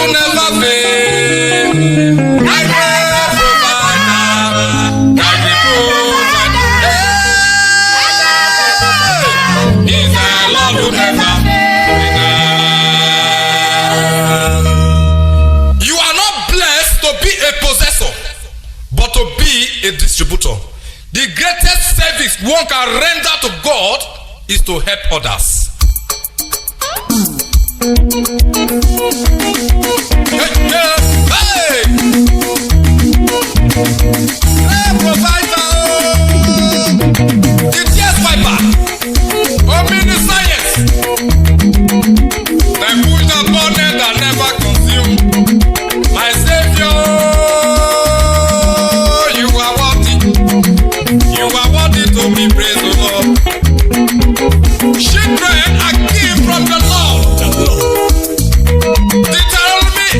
will never fail. My great provider, my great provider. He's the Lord who never fails. You are not blessed to be a possessor, but to be a distributor. The greatest service one can render to God is to help others. Hey! Hey, provider! The tears piper! Omni science! The push upon it that never consume. My Savior, you are worthy. You are worthy to be praised, O Lord. Children are given from the Lord. Deuteronomy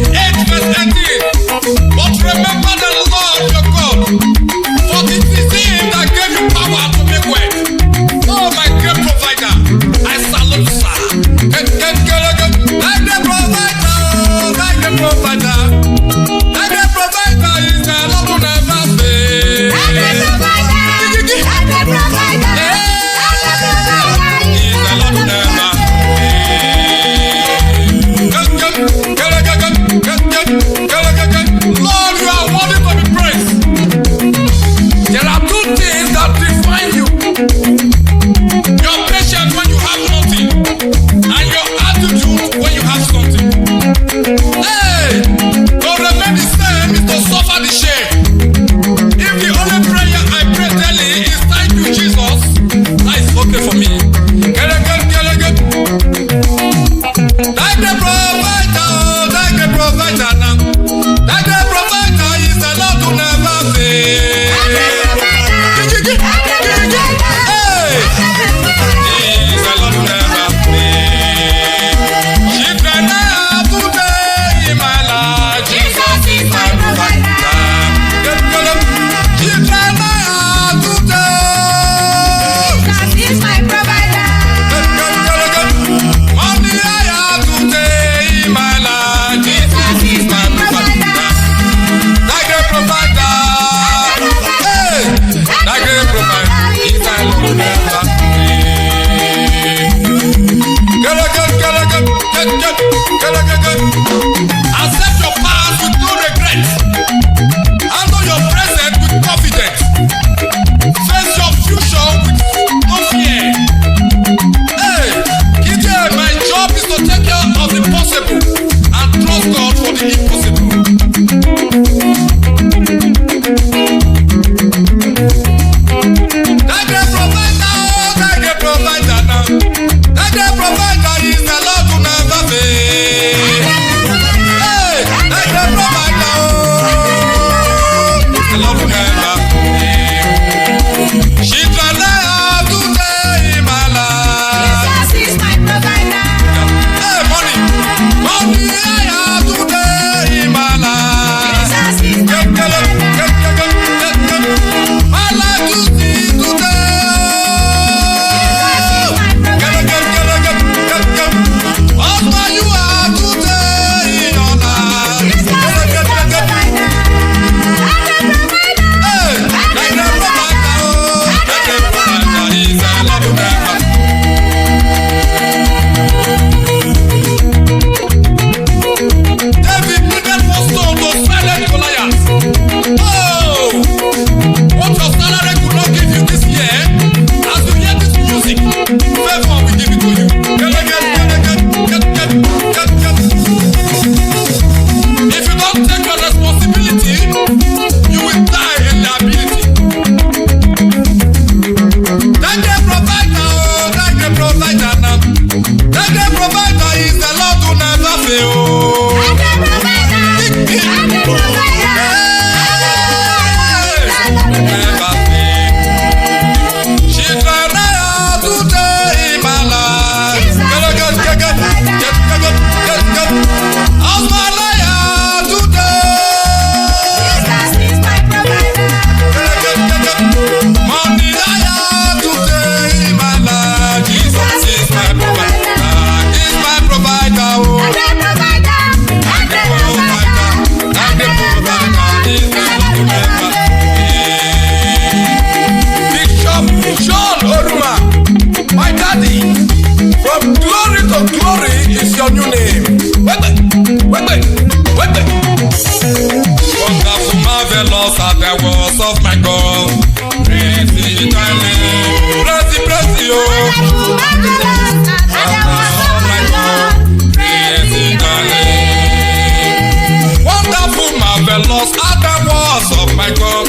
Jesus at the walls of my God.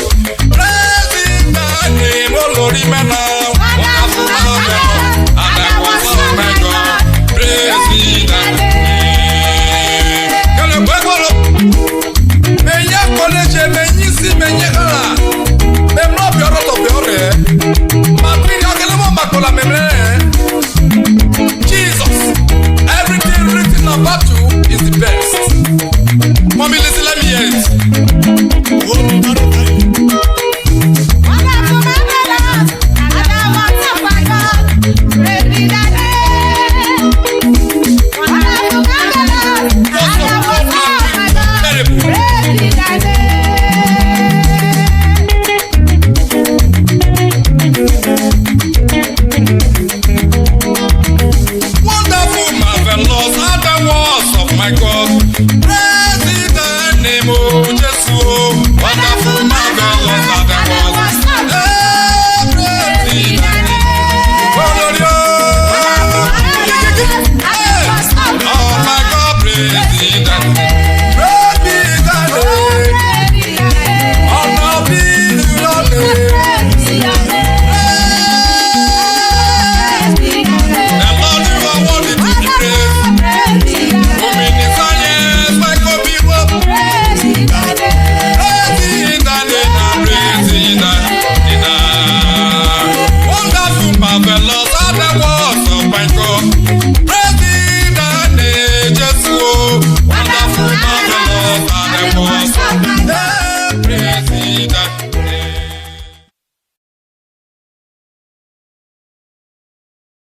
Praising thy name, O Lord, now. Wonderful God at the walls of my God. Praising thy name. Kele kwekolo. Menye college, menye si, menye ala. Memno bioro to biore. Mapiri okele mo makola memre. Jesus, everything written about you is the best.